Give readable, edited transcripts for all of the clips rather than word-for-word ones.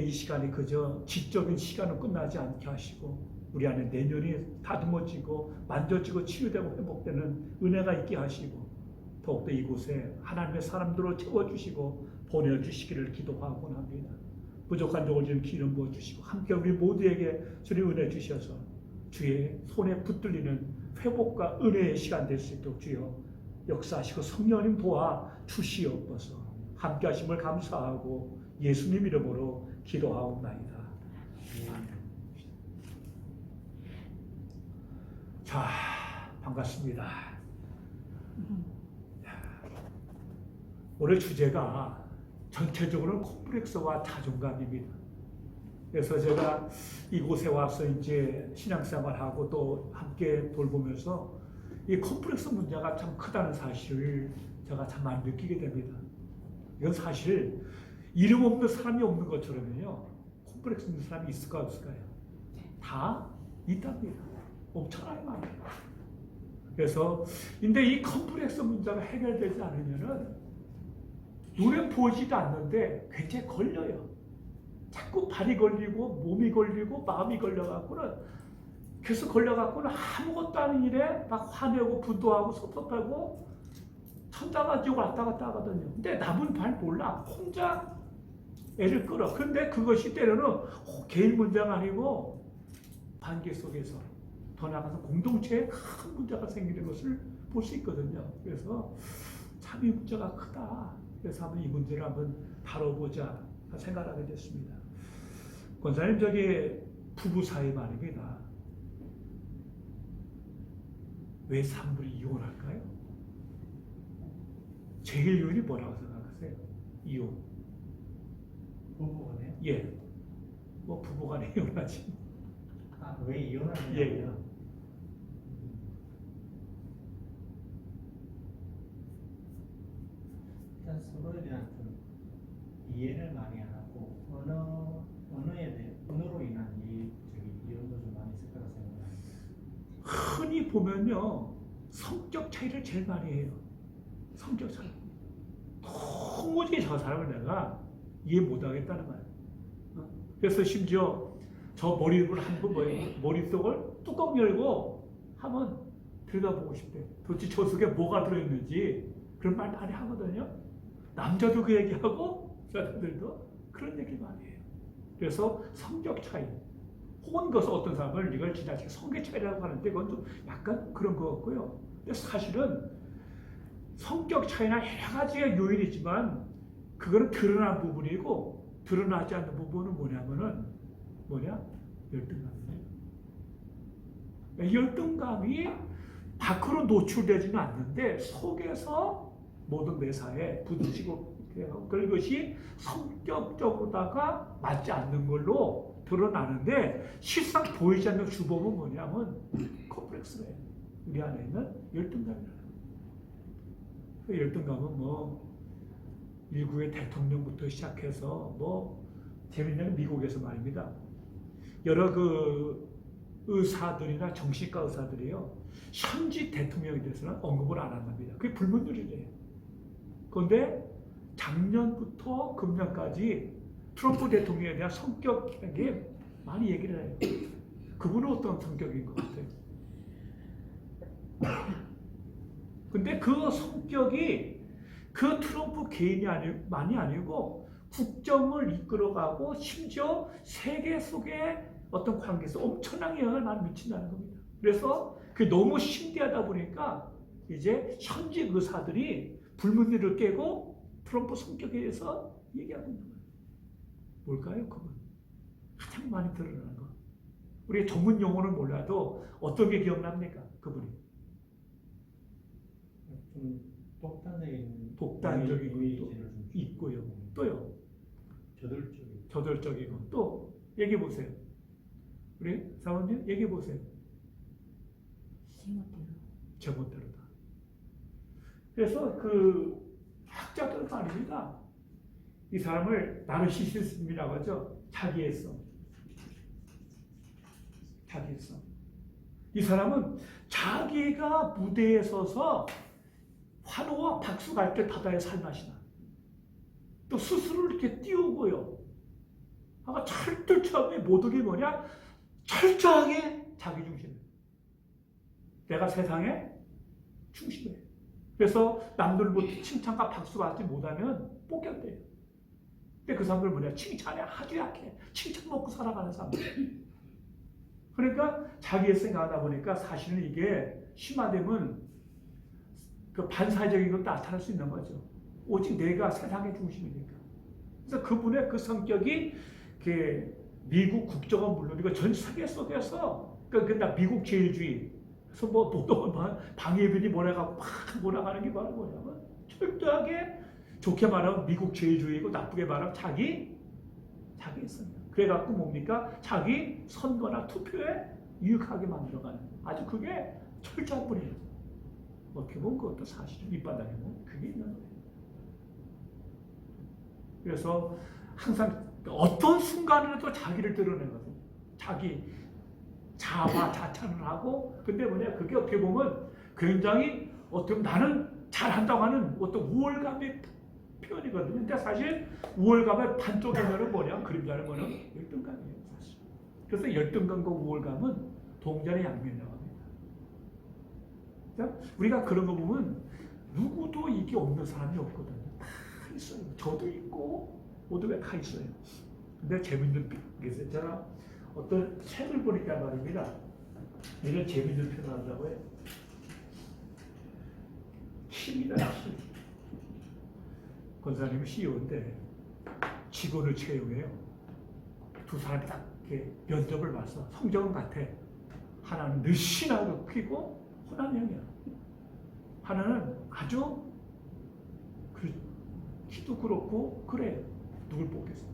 이 시간이 그저 지적인 시간은 끝나지 않게 하시고 우리 안에 내면이 다듬어지고 만져지고 치유되고 회복되는 은혜가 있게 하시고 더욱더 이곳에 하나님의 사람들을 채워주시고 보내주시기를 기도하곤 합니다. 부족한 종을 지금 기름 부어주시고 함께 우리 모두에게 주님 은혜 주셔서 주의 손에 붙들리는 회복과 은혜의 시간 될 수 있도록 주여 역사하시고 성령님 도와 주시옵소서. 함께 하심을 감사하고 예수님 이름으로 기도하옵나이다. 자, 반갑습니다. 오늘 주제가 전체적으로 콤플렉스와 자존감입니다. 그래서 제가 이곳에 와서 이제 신앙생활하고 또 함께 돌보면서 이 콤플렉스 문제가 참 크다는 사실을 제가 참 많이 느끼게 됩니다. 이건 사실 이름 없는 사람이 없는 것처럼요. 콤플렉스 있는 사람이 있을까 없을까요? 다 있답니다. 엄청나게 많아요. 그래서 근데 이 콤플렉스 문제가 해결되지 않으면은 눈에 보이지도 않는데 굉장히 걸려요. 자꾸 발이 걸리고 몸이 걸리고 마음이 걸려갖고는 계속 걸려갖고는 아무것도 아닌 일에 막 화내고 분노하고 섭섭하고 천장아 지고 왔다 갔다 하거든요. 근데 남은 발 몰라. 혼자 애를 끌어. 근데 그것이 때로는 개인 문제가 아니고 관계 속에서 더 나아가서 공동체에 큰 문제가 생기는 것을 볼 수 있거든요. 그래서 참 이 문제가 크다. 그래서 한번 이 문제를 한번 다뤄보자 생각하게 됐습니다. 권사님, 저기 부부 사이 말입니다. 왜 산물이 이혼할까요? 제일 요인이 뭐라고 생각하세요? 이혼. 부부간에? 예. 뭐 부부간에 이혼하지. 아, 왜 이혼하느냐고요? 예. 일단 서로에 대한 좀 이해를 많이 안 하고 언어로 인한 이혼도 좀 많이 있을 거라 생각합니다. 흔히 보면요, 성격 차이를 제일 많이 해요. 성격 차이. 도무지 저 사람을 내가 이해 못하겠다는 거예요. 그래서 심지어 저 머리를 한번 머릿속을 뚜껑 열고 한번 들여다보고 싶대. 도대체 저 속에 뭐가 들어있는지 그런 말 많이 하거든요. 남자도 그 얘기하고 여자들도 그런 얘기 많이 해요. 그래서 성격 차이. 혹은 그것은 어떤 사람을 이걸 지나치게 성격 차이라고 하는데 그건 좀 약간 그런 것 같고요. 근데 사실은 성격 차이나 여러 가지의 요인이 있지만 그거는 드러난 부분이고 드러나지 않는 부분은 열등감이에요. 열등감이 밖으로 노출되지는 않는데 속에서 모든 매사에 부딪히고 그것이 성격적으로다가 맞지 않는 걸로 드러나는데 실상 보이지 않는 주범은 뭐냐면 콤플렉스예요. 우리 안에 있는 열등감이라는 거예요. 그 열등감은 미국의 대통령부터 시작해서 재미있는 미국에서 말입니다. 여러 그 의사들이나 정신과 의사들이요 현직 대통령에 대해서는 언급을 안 한답니다. 그게 불문율이래요. 그런데 작년부터 금년까지 트럼프 대통령에 대한 성격에 많이 얘기를 해요. 그분은 어떤 성격인 것 같아요? 근데 그 성격이 그 트럼프 개인만이 아니고 국정을 이끌어가고 심지어 세계 속에 어떤 관계에서 엄청난 영향을 많이 미친다는 겁니다. 그래서 그게 너무 심대하다 보니까 이제 현직 의사들이 불문율을 깨고 트럼프 성격에 대해서 얘기하고 있는 거예요. 뭘까요? 그건 가장 많이 드러나는 거. 우리 전문 용어는 몰라도 어떤 게 기억납니까? 그분이. 좀 독단적인 것도 있고요. 또요. 저돌적이고 또 얘기해 보세요. 우리 사모님 얘기해 보세요. 제멋대로다. 그래서 그 학자들 말입니다. 이 사람을 나르시시즘이라고 하죠. 자기애성. 이 사람은 자기가 무대에 서서 환호와 박수 갈 때 바다의 살맛이나 또 스스로를 이렇게 띄우고요. 아까 철두철미 모든 게 뭐냐? 철저하게 자기중심. 내가 세상의 중심이에요. 그래서 남들부터 칭찬과 박수 받지 못하면 폭격돼요. 근데 그 사람들 뭐냐? 칭찬에 아주 약해. 칭찬 먹고 살아가는 사람들. 그러니까 자기의 생각하다 보니까 사실은 이게 심화되면 그 반사적인 것도 나타날 수 있는 거죠. 오직 내가 세상의 중심이니까. 그래서 그분의 그 성격이 미국 국정은 물론이고 전 세계 속에서 그러니까 미국 제일주의 그래서 뭐 노동은 방해비리 몰아가고 막 몰아가는 게 바로 뭐냐면 철저하게 좋게 말하면 미국 제일주의고 나쁘게 말하면 자기 있습니다. 그래갖고 뭡니까? 자기 선거나 투표에 유익하게 만들어가는 아주 그게 철저한 분이에요. 어떻게 보면 그것도 사실은 밑바닥에 보면 그게 있는 거예요. 그래서 항상 어떤 순간에도 자기를 드러내거든요. 자기 자아 자찬을 하고 근데 뭐냐 그게 어떻게 보면 굉장히 어떻게 보면 나는 잘한다고 하는 어떤 우월감의 표현이거든요. 근데 사실 우월감의 반쪽의 면은 뭐냐 그림자는 뭐냐 열등감이에요. 사실. 그래서 열등감과 우월감은 동전의 양면이라고 합니다. 그러니까 우리가 그런 거 보면 누구도 이게 없는 사람이 없거든요. 다 있어요. 저도 있고 모두가 다 있어요. 근데 재밌는 게 있어요. 제가 어떤 책을 보니까 말입니다. 이런 재밌는 표현을 한다고 해요. 힘이다, 힘. 권사님은 CEO인데 직원을 채용해요. 두 사람이 딱 이렇게 면접을 봐서 성적은 같아. 하나는 늘씬하고 크고 호남형이야. 하나는 아주 키도 그렇고 그래. 누굴 뽑겠어?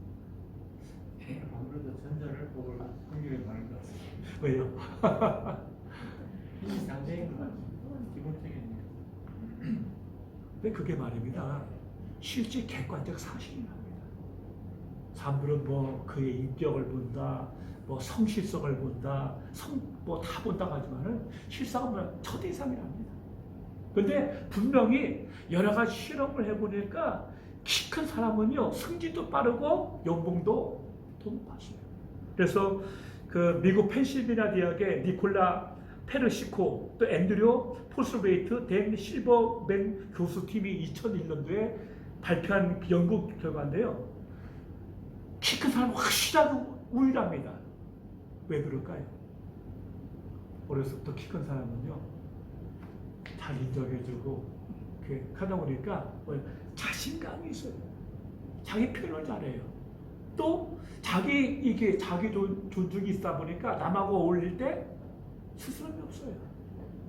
아무래도 전자를 뽑을 확률이 많을 것 같습니다. 왜요? 이 상대인 것 같습니다. 기본적인. 근데 그게 말입니다. 실제 객관적 사실이 납니다. 사람들은 뭐 그의 인격을 본다, 뭐 성실성을 본다, 뭐 다 본다고 하지만은 실상은 뭐 첫 이상이랍니다. 근데 분명히 여러 가지 실험을 해보니까 키 큰 사람은요 승진도 빠르고 연봉도 더 높았어요. 그래서 그 미국 펜실베니아 대학의 니콜라 페르시코 또 앤드류 포스브레이트 댄 실버맨 교수팀이 2001년도에 발표한 연구 결과인데요. 키 큰 사람은 확실하게 우위랍니다. 왜 그럴까요? 어려서부터 키 큰 사람은요 잘 인정해주고 이렇게 하다 보니까 자신감이 있어요. 자기 표현을 잘해요. 또 자기 존중이 있다 보니까 남하고 어울릴 때 스스럼이 없어요.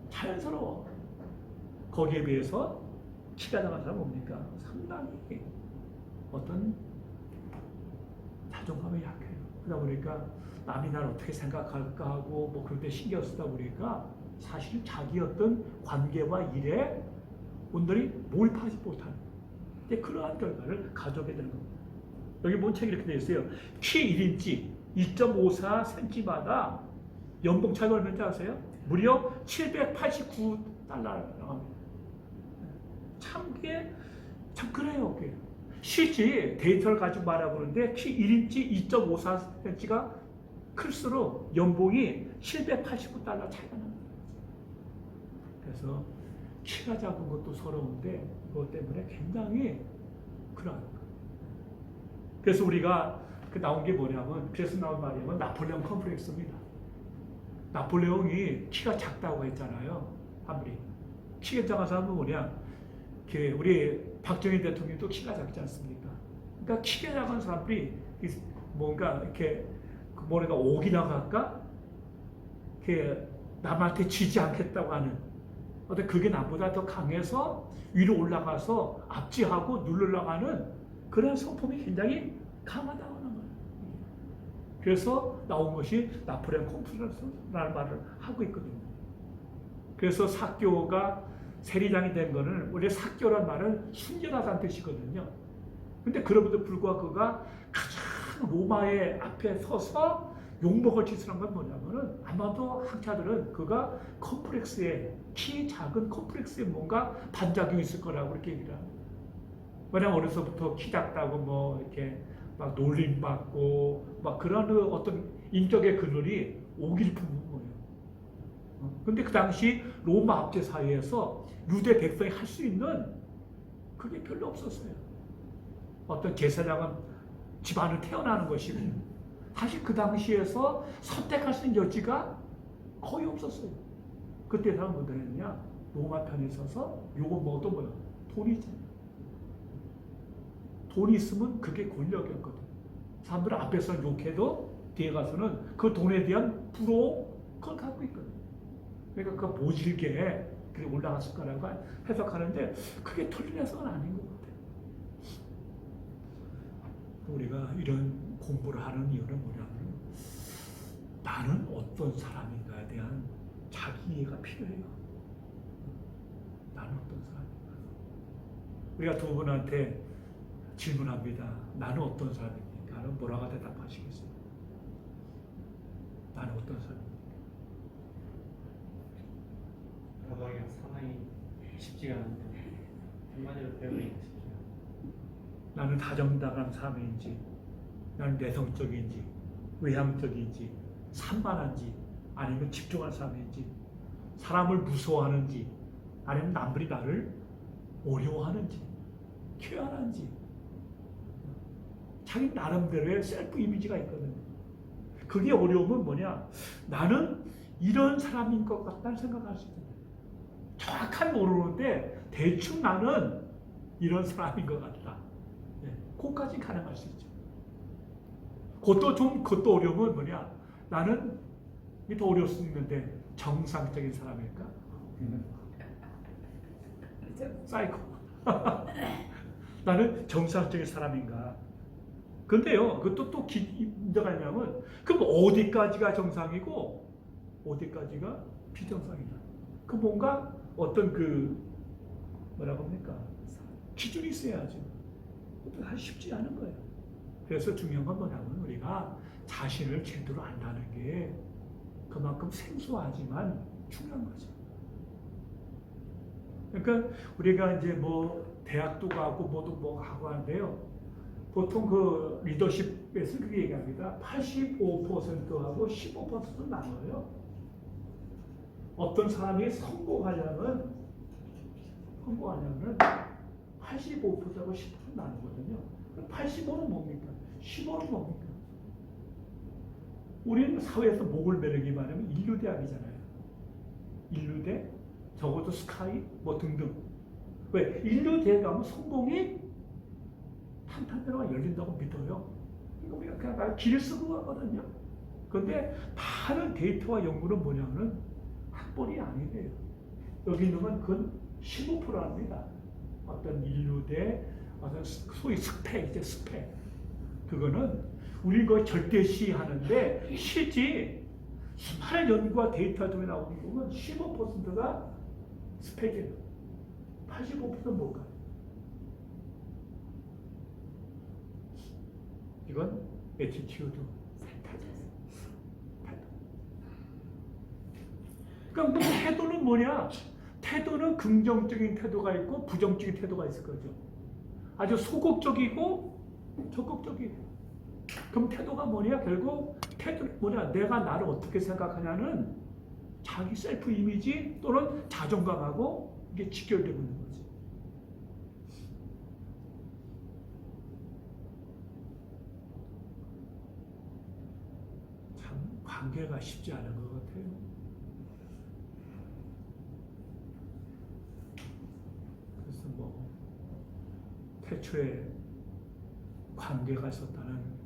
자연스러워. 거기에 비해서 키가 작은 사람은 뭡니까? 상당히 어떤 자존감이 약해요. 그러다 보니까 남이 날 어떻게 생각할까 하고 뭐 그런 데 신경 쓰다 보니까 사실 자기 어떤 관계와 일에 온전히 몰입하지 못하는 그러한 결과를 가져오게 되는 겁니다. 여기 본 책이 이렇게 되어 있어요. 키 1인치 2.54cm마다 연봉 차이가 얼마인지 아세요? 무려 $789라고 합니다. 참 그래요. 그게. 실제 데이터를 가지고 말해보는데 키 1인치 2.54cm가 클수록 연봉이 $789 차이가 납니다. 그래서 키가 작은 것도 서러운데 그것 때문에 굉장히 그러한 거예요. 그래서 우리가 나온 게 뭐냐면 그래서 나온 말이면 나폴레옹 컴플렉스입니다. 나폴레옹이 키가 작다고 했잖아요. 아무리 키가 작은 사람은 뭐냐 우리 박정희 대통령도 키가 작지 않습니까? 그러니까 키가 작은 사람들이 뭔가 이렇게 뭐랄까 옥이라고 할까? 남한테 지지 않겠다고 하는 어떤 그게 나보다 더 강해서 위로 올라가서 압지하고 누르려고 하는 그런 성품이 굉장히 강하다고 하는 거예요. 그래서 나온 것이 나폴레옹 콤플렉스라는 말을 하고 있거든요. 그래서 사교가 세리장이 된 거는 원래 사교란 말은 순결하다는 뜻이거든요. 근데 그럼에도 불구하고 그가 가장 로마의 앞에 서서 욕먹을 짓을 한 건 뭐냐면은 아마도 학자들은 그가 컴플렉스에 키 작은 컴플렉스에 뭔가 반작용이 있을 거라고 그렇게 얘기를 합니다. 왜냐면 어려서부터 키 작다고 뭐 이렇게 막 놀림받고 막 그런 어떤 인격의 그늘이 오길 품은 거예요. 근데 그 당시 로마 압제 사회에서 유대 백성이 할 수 있는 그게 별로 없었어요. 어떤 제사장은 집안을 태어나는 것이고 사실 그 당시에서 선택할 수 있는 여지가 거의 없었어요. 그때 사람 뭐 했냐? 로마 편에 서서 요거 뭐도 뭐야? 돈이지. 돈이 있으면 그게 권력이었거든. 사람들 앞에서 욕해도 뒤에 가서는 그 돈에 대한 부러움 그걸 갖고 있거든. 그러니까 그 모질게 그게 올라갔을 거라고 해석하는데 그게 틀린 해석은 아닌 것 같아요. 우리가 이런 공부를 하는 이유는 뭐냐면 나는 어떤 사람인가에 대한 자기 이해가 필요해요. 나는 어떤 사람인가. 우리가 두 분한테 질문합니다. 나는 어떤 사람입니까? 나는 뭐라고 대답하시겠어요? 나는 어떤 사람입니까? 가방이 상당히 쉽지가 않은데 한마디로 배우기가 쉽지가 않아요. 나는 다정다감한 사람인지, 나는 내성적인지, 외향적인지, 산만한지, 아니면 집중한 사람인지, 사람을 무서워하는지, 아니면 남들이 나를 어려워하는지, 쾌활한지, 자기 나름대로의 셀프 이미지가 있거든요. 그게 어려움은 뭐냐? 나는 이런 사람인 것 같다는 생각할 수 있어요. 정확한 모르는데 대충 나는 이런 사람인 것 같다. 그것까지 가능할 수 있죠. 그것도 어려움은 뭐냐? 나는 이게 더 어려울 수 있는데 정상적인 사람일까? 사이코. 나는 정상적인 사람인가? 근데요, 그것도 또 문제가 있냐면, 그럼 어디까지가 정상이고, 어디까지가 비정상이냐? 그 뭔가 어떤 뭐라고 합니까? 기준이 있어야죠. 그것도 사실 쉽지 않은 거예요. 그래서 중요한 건 뭐냐면, 우리가 자신을 제대로 안다는 게 그만큼 생소하지만 중요한 거죠. 그러니까 우리가 이제 뭐 대학도 가고 뭐도 뭐 하고 하는데요. 보통 그 리더십에서 그렇게 얘기합니다. 85%하고 15% 나눠요. 어떤 사람이 성공하려면 85%하고 10% 나누거든요. 85는 뭡니까? 15는 뭡니까? 우리는 사회에서 목을 매르기 말하면 인류대학이잖아요. 인류대, 적어도 스카이, 뭐 등등. 왜? 인류대학 가면 성공이 탄탄대로가 열린다고 믿어요. 이거 우리가 그냥 길을 쓰고 가거든요. 그런데 많은 데이터와 연구는 뭐냐면 학벌이 아니래요. 여기 있는 건 그건 15%입니다. 어떤 인류대, 어떤 소위 스펙, 스펙. 그거는 우리 거 절대시 하는데 시지 수많은 연구와 데이터 중에 나오는 부분 15%가 스펙이에요. 85%는 뭘까요? 이건 애티튜드, 태도. 그러니까 뭐 태도는 뭐냐? 태도는 긍정적인 태도가 있고 부정적인 태도가 있을 거죠. 아주 소극적이고 적극적이고. 그럼 태도가 뭐냐? 결국 태도는 뭐냐? 내가 나를 어떻게 생각하냐는 자기 셀프 이미지 또는 자존감하고 이게 직결되고 있는 거지. 참 관계가 쉽지 않은 것 같아요. 그래서 뭐 태초에 관계가 있었다는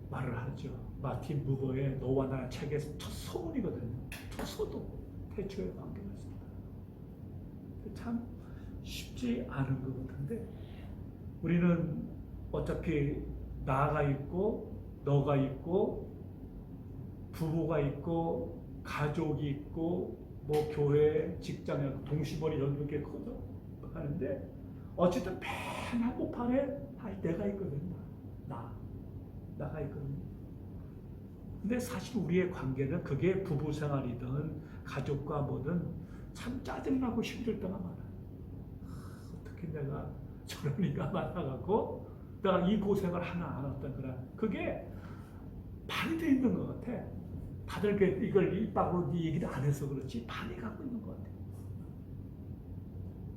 말을 하죠. 마틴 무거의 너와 나는 책에서 첫 소문이거든요. 첫 소도 태초에 관계가 있었다. 참 쉽지 않은 것 같은데 우리는 어차피 나가 있고 너가 있고 부부가 있고 가족이 있고 뭐 교회, 직장에 동심원이 이렇게 커져 하는데 어쨌든 맨 한복판에 내가 있거든요. 나가 있거든요. 근데 사실 우리의 관계는 그게 부부 생활이든 가족과 뭐든 참 짜증나고 힘들 때가 많아요. 어떻게 내가 저런 이가 만나갖고 내가 이 고생을 하나 안 했던 거라. 그게 많이 돼 있는 것 같아. 다들 이걸 입 밖으로 얘기를 안 해서 그렇지 많이 갖고 있는 것 같아.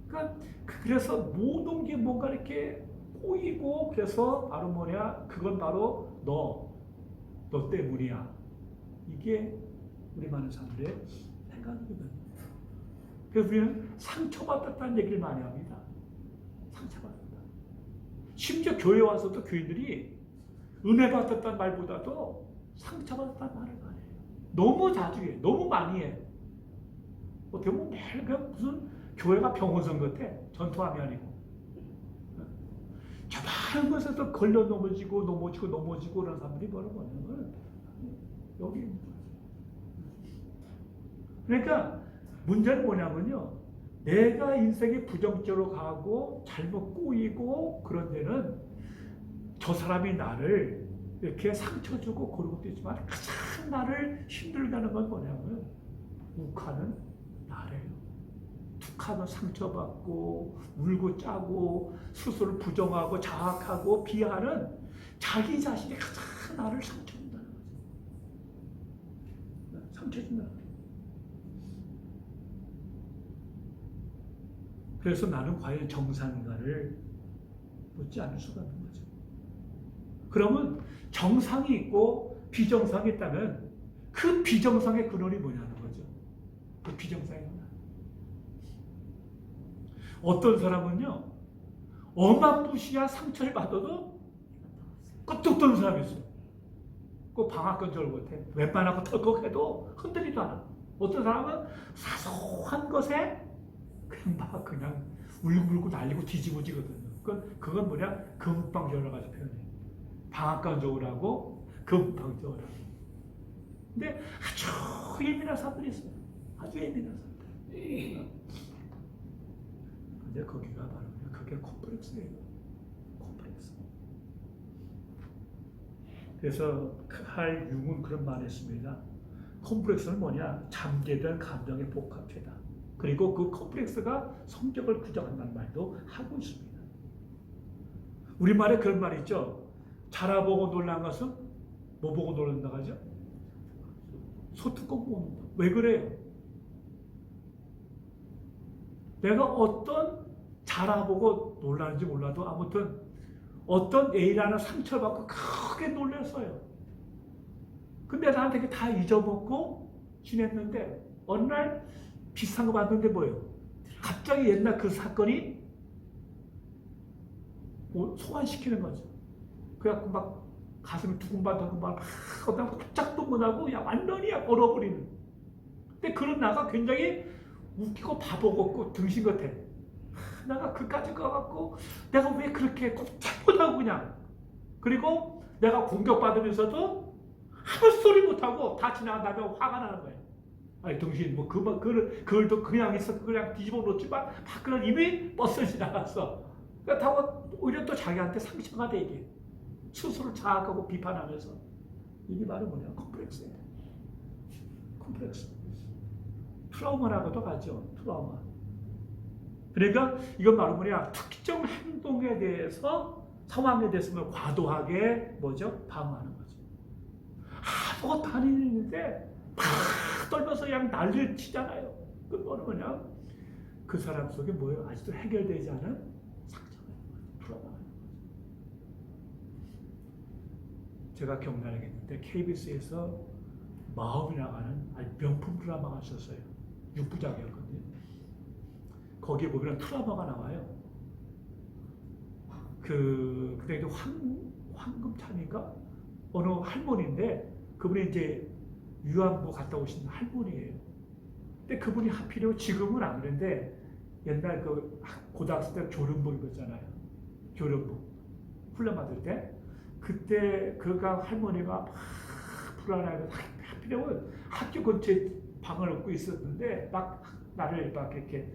그러니까 그래서 모든 게 뭔가 이렇게 꼬이고 그래서 바로 뭐냐? 그건 바로 너 때문이야. 이게 우리 많은 사람들의 생각이거든요. 그래서 우리는 상처받았다는 얘기를 많이 합니다. 상처받았다. 심지어 교회 와서도 교인들이 은혜 받았다는 말보다도 상처받았다는 말을 많이 해요. 너무 자주 해. 너무 많이 해. 어떻게 보면 매일 그냥 무슨 교회가 병원선 같아. 전투함이 아니고. 저 많은 것에서 걸려 넘어지고 그런 사람들이 바로 뭐냐면 여기 있는 거예요. 그러니까 문제는 뭐냐면요. 내가 인생이 부정적으로 가고 잘못 꼬이고 그런 데는 저 사람이 나를 이렇게 상처 주고 그런 것도 있지만 가장 나를 힘들게 하는 건 뭐냐면 욱하는 나래요. 툭하면 상처받고 울고 짜고 스스로 부정하고 자학하고 비하는 자기 자신이 가장 나를 상처 준다는 거죠. 상처 준다는 거죠. 그래서 나는 과연 정상인가를 묻지 않을 수가 없는 거죠. 그러면 정상이 있고 비정상이 있다면 그 비정상의 근원이 뭐냐는 거죠. 그 비정상이 뭐냐. 어떤 사람은요, 어마무시한 상처를 받아도 끄떡 떠는 사람이 있어요. 그 방앗간 줄 못해. 웬만하고 털컥해도 흔들리도 않아. 어떤 사람은 사소한 것에 그냥 울고 난리고 뒤집어지거든요. 그건 뭐냐? 금방 여러 가지 표현이에요. 방앗간적으로하고 금방적으로하고. 근데 아주 예민한 사람들이 있어요. 아주 예민한 사람들. 근데 거기가 바로 그게 콤플렉스예요. 콤플렉스. 그래서 칼 융은 그런 말을 했습니다. 콤플렉스는 뭐냐? 잠재된 감정의 복합체다. 그리고 그 콤플렉스가 성격을 규정한다는 말도 하고 있습니다. 우리말에 그런 말이 있죠. 자라보고 놀란 것은 뭐 보고 놀란다 하죠? 소뚜껑 보고 놀란다. 왜 그래요? 내가 어떤 자라보고 놀라는지 몰라도 아무튼 어떤 A라는 상처를 받고 크게 놀랐어요. 근데 나한테 다 잊어먹고 지냈는데 어느 날 비슷한 거 봤는데 뭐예요? 갑자기 옛날 그 사건이 소환시키는 거죠. 그래갖고 막 가슴이 두근반두근 막 깜짝도 못하고 그냥 완전히 얼어버리는. 근데 그런 나가 굉장히 웃기고 바보 같고 등신 같아. 내가 그까지 가갖고 내가 왜 그렇게 꼼짝 못하고 그냥. 그리고 내가 공격받으면서도 아무 소리 못하고 다 지나간 다음에 화가 나는 거예요. 아니 등신 그걸 또 그냥 있어 그냥 뒤집어 놓지만 밖으로 이미 버스 지나갔어. 그러니까 오히려 또 자기한테 상처가 되게 스스로 자학하고 비판하면서 이게 바로 뭐냐 콤플렉스예요. 콤플렉스. 트라우마라고도 하죠. 트라우마. 그러니까 이건 바로 뭐냐 특정 행동에 대해서 상황에 대해서 과도하게 뭐죠 방어하는 거죠. 아무것도 안 있는데 막 떨면서 그냥 난리를 치잖아요. 그건 뭐냐 그 사람 속에 뭐예요? 아직도 해결되지 않은 상처가 있는 거죠. 트라우마가 있는 거죠. 제가 경날하겠는데 KBS에서 마음이 나가는 아주 명품 드라마가 있었어요. 6부작이었거든요. 거기에 보면 트라우마가 나와요. 그때 황금찬인가 어느 할머니인데 그분이 이제 유한부 갔다 오신 할머니예요. 근데 그분이 하필이면 지금은 안 그런데 옛날 그 고등학생 때 교련복 입었잖아요. 교련복 훈련 받을 때 그때 그가 할머니가 막 불안하고 하필이면 학교 근처에 방을 얻고 있었는데 막 나를 막 이렇게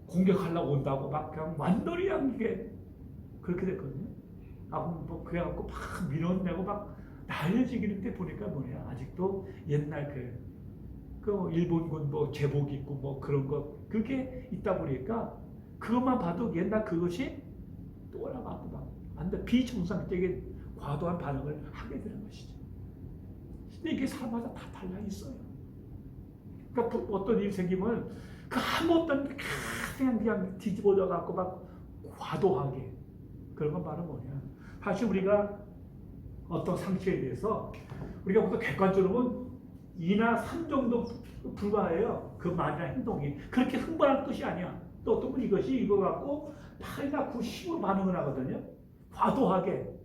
공격하려고 온다고 막 그냥 완전히 이게 그렇게 됐거든요. 뭐 그래갖고 막 밀어내고 막 날려지기는 때 보니까 뭐냐 아직도 옛날 그 일본군 뭐 제복 입고 뭐 그런 거 그게 있다 보니까 그것만 봐도 옛날 그것이 또 올라가고 막 안 돼. 비정상적인 과도한 반응을 하게 되는 것이죠. 근데 이게 사람마다 다 달라 있어요. 그러니까 어떤 일이 생기면 그 아무것도 없는 그냥 뒤집어져 갖고 막 과도하게 그런 건 바로 뭐냐. 사실 우리가 어떤 상처에 대해서 우리가 보통 객관적으로 보면 2나 3 정도 불과해요. 그 말이나 행동이. 그렇게 흥분할 것이 아니야. 또 어떤 분은 이것이 이거 갖고 8이나 9, 10으로 반응을 하거든요. 과도하게.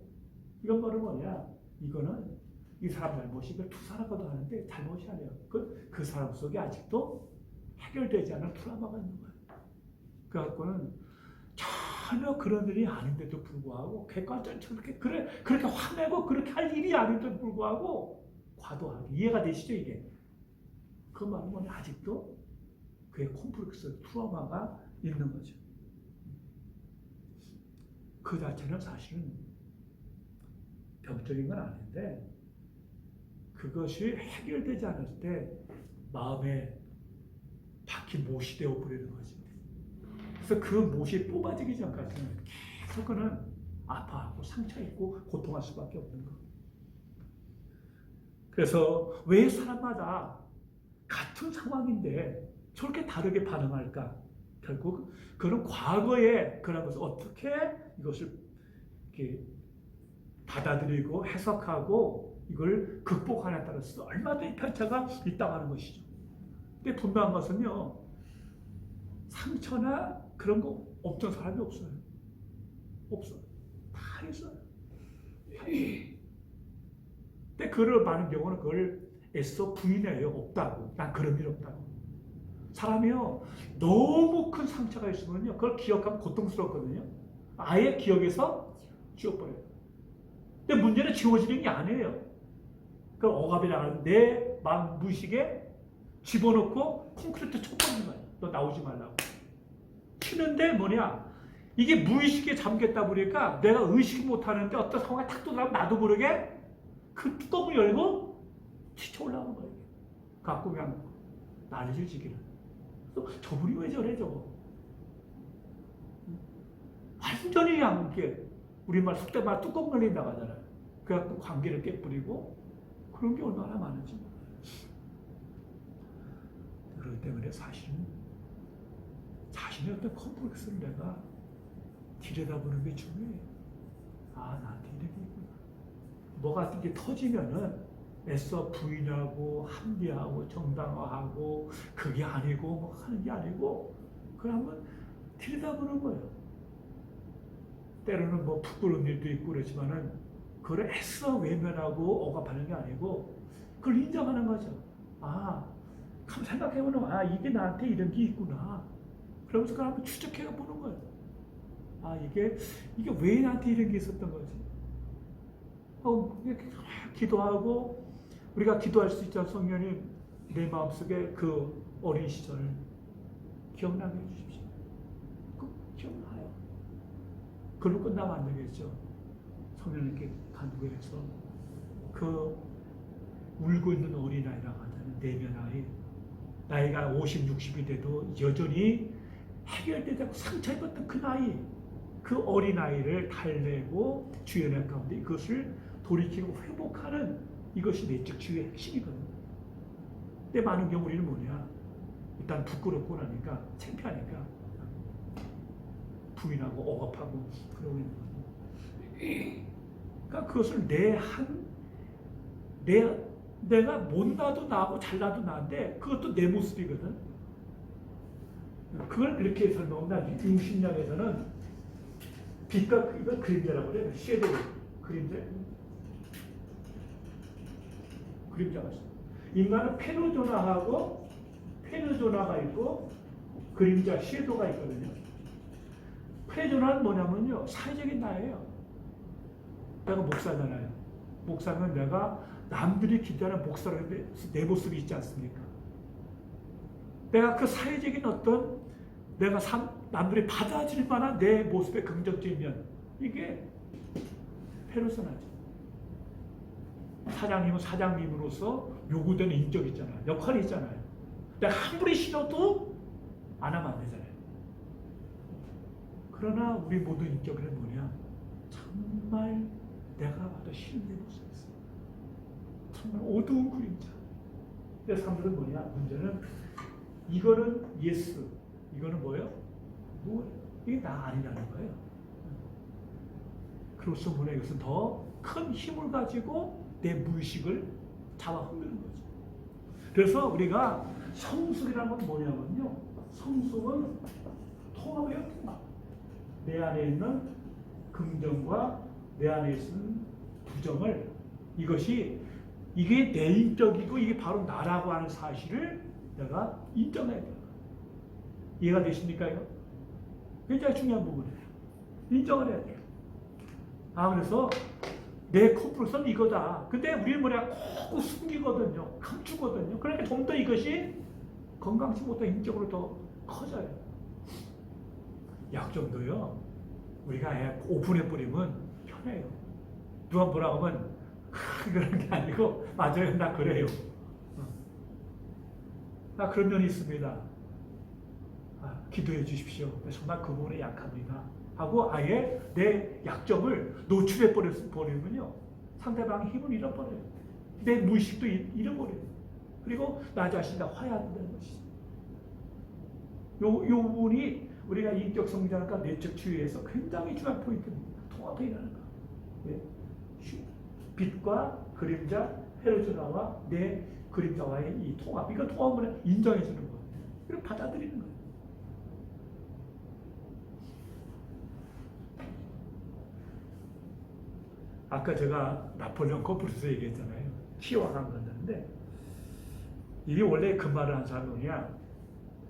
이건 바로 뭐냐. 이거는 이 사람 잘못이 이걸 투사라고도 하는데 잘못이 아니에요. 그 사람 속에 아직도 해결되지 않은 트라우마가 있는 거예요. 그래갖고는 전혀 그런 일이 아닌데도 불구하고 객관적으로 그렇게 화내고 그렇게 할 일이 아닌데도 불구하고 과도하게 이해가 되시죠 이게? 그 말은 뭐냐 아직도 그의 콤플렉스 트라우마가 있는 거죠. 그 자체는 사실은 병적인 건 아닌데 그것이 해결되지 않을 때 마음에 박힌 못이 되어 버리는 거죠. 그래서 그 못이 뽑아지기 전까지는 계속 그는 아파하고 상처 있고 고통할 수밖에 없는 거. 그래서 왜 사람마다 같은 상황인데 저렇게 다르게 반응할까? 결국 그런 과거의 그런 것을 어떻게 이것을 이렇게 받아들이고 해석하고 이걸 극복하냐에 따라서 얼마든지 편차가 있다고 하는 것이죠. 근데 분명한 것은요, 상처나 그런 거 없던 사람이 없어요. 없어요. 다 있어요. 근데 그걸 많은 경우는 그걸 애써 부인해요. 없다고. 난 그런 일 없다고. 사람이요, 너무 큰 상처가 있으면요, 그걸 기억하면 고통스럽거든요. 아예 기억에서 지워버려요. 근데 문제는 지워지는 게 아니에요. 그 억압이라고 하는 내 마음 무의식에 집어넣고 콘크리트 쳐버리는 거예요. 너 나오지 말라고. 치는데 뭐냐? 이게 무의식에 잠겼다 보니까 내가 의식 못하는데 어떤 상황이 탁 들어가면 나도 모르게 그 뚜껑을 열고 튀쳐 올라오는 거예요. 갖고 그냥 난리를 지기는. 저분이 왜 저래 저거? 완전히 그냥 이렇게 우리말 속대말 뚜껑 열린다고 하잖아요. 그래갖고 관계를 깨뿌리고 그런 게 얼마나 많은지 몰라요. 그렇기 때문에 사실은 자신의 어떤 컴플렉스를 내가 들여다보는 게 중요해요. 아, 나한테 이런 게 있구나. 뭐가 이렇게 터지면은 애써 부인하고 합리하고 정당화하고 그게 아니고 뭐 하는 게 아니고 그걸 한번 들여다보는 거예요. 때로는 뭐 부끄러운 일도 있고 그렇지만은 그걸 애써 외면하고 억압하는 게 아니고 그걸 인정하는 거죠. 아, 한번 생각해보면 아, 이게 나한테 이런 게 있구나. 그러면서 그걸 한번 추적해 보는 거예요. 아, 이게 왜 나한테 이런 게 있었던 거지? 기도하고 우리가 기도할 수 있잖아요. 성령님 내 마음속에 그 어린 시절을 기억나게 해주십시오. 그 기억나요. 그걸로 끝나면 안 되겠죠. 성령님께 간구해서 그 울고 있는 어린아이라고 하잖아요. 내면아이. 나이가 50, 60이 돼도 여전히 해결되지 않고 상처 입었던 그 나이, 그 어린아이를 달래고 주연의 가운데 그것을 돌이키고 회복하는 이것이 내적 치유의 핵심이거든요. 근데 많은 경우 우리는 뭐냐? 일단 부끄럽고 나니까 창피하니까 부인하고 억압하고 그러고 있는 거죠. 그러니까 그것을 내가 못나도 나고 잘나도 나인데 그것도 내 모습이거든. 그걸 이렇게 설명하면 융신약에서는 빛과 이걸 그림자라고 그래요. 섀도우 그림자가 있어요. 인간은 페르조나가 있고 그림자 섀도우가 있거든요. 페르조나는 뭐냐면요, 사회적인 나예요. 내가 목사잖아요. 목사면 내가 남들이 기대하는 목사라는 내 모습이 있지 않습니까? 내가 그 사회적인 어떤 내가 남들이 받아들일 만한 내 모습의 긍정적인 면, 이게 페르소나죠. 사장님은 사장님으로서 요구되는 인격이 있잖아요. 역할이 있잖아요. 내가 아무리 싫어도 안 하면 안 되잖아요. 그러나 우리 모든 인격은 뭐냐? 참 정말 내가 봐도 힘든 모습이었어요. 정말 어두운 그림자. 근데 사람들은 뭐냐? 문제는 이거는 예수, 이거는 뭐예요? 뭐예요? 이게 나 아니라는 거예요. 그로서 뭐냐? 이것은 더 큰 힘을 가지고 내 무의식을 잡아 흔드는 거죠. 그래서 우리가 성숙이라는 건 뭐냐면요. 성숙은 통합이에요, 통합. 내 안에 있는 긍정과 내 안에 있는 부정을 이게 내 인격이고 이게 바로 나라고 하는 사실을 내가 인정해야 돼요. 이해가 되십니까? 이거? 굉장히 중요한 부분이에요. 인정을 해야 돼요. 그래서 내 컴플렉스는 이거다. 근데 우리는 뭐냐? 꼭 숨기거든요. 감추거든요. 그러니까 좀 더 이것이 건강식보다 인격으로 더 커져요. 약점도요. 우리가 아예 오픈해버리면 편해요. 누가 뭐라 하면 그런 게 아니고 맞아요. 나 그래요. 나 그런 면이 있습니다. 기도해 주십시오. 정말 그 부분에 약합니다. 하고 아예 내 약점을 노출해 버리면요. 상대방의 힘을 잃어버려요. 내 무의식도 잃어버려요. 그리고 나 자신과 화해한다는 것이죠. 요 부분이 우리가 인격 성장과 내적 치유에서 굉장히 중요한 포인트입니다. 통합이라는 거. 예. 빛과 그림자, 헤로즈나와 내 그림자와의 이 통합. 이거 통합을 인정해 주는 거예요. 이걸 받아들이는 거예요. 아까 제가 나폴레옹 콤플렉스 얘기했잖아요. 치유하는 건데 이게 원래 그 말을 한 사람이 뭐냐?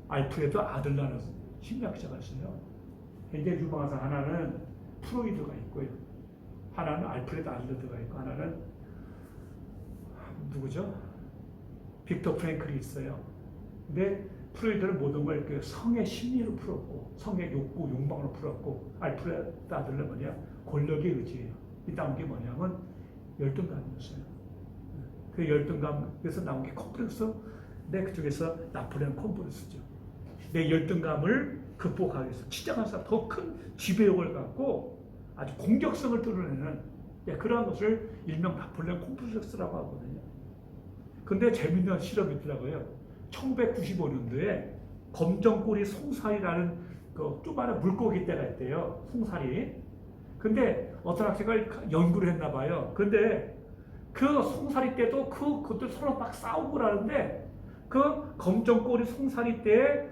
알프레드 아들라는 심리학자가 있어요. 굉장히 유명한 사람. 하나는 프로이드가 있고요. 하나는 알프레드 아들러드가 있고 하나는 누구죠? 빅터 프랭클이 있어요. 근데 프로이드는 모든 걸 그 성의 심리로 풀었고 성의 욕구, 욕망으로 풀었고 알프레드 아들러는 뭐냐? 권력의 의지예요. 이 나온 게 뭐냐면 열등감이었어요. 그 열등감에서 나온 게 콤플렉스. 내 그쪽에서 나폴레옹 콤플렉스죠. 내 열등감을 극복하기 위해서 치장한 사람 더 큰 지배력을 갖고 아주 공격성을 드러내는 그러한 것을 일명 나폴레옹 콤플렉스라고 하거든요. 근데 재밌는 실험이 있더라고요. 1995년도에 검정꼬리 송사리라는 그 조그마한 물고기 떼가 있대요. 송사리. 근데 어떤 학생을 연구를 했나 봐요. 근데 그 송사리 떼도 그것들 서로 막 싸우고 그러는데 그 검정꼬리 송사리 떼의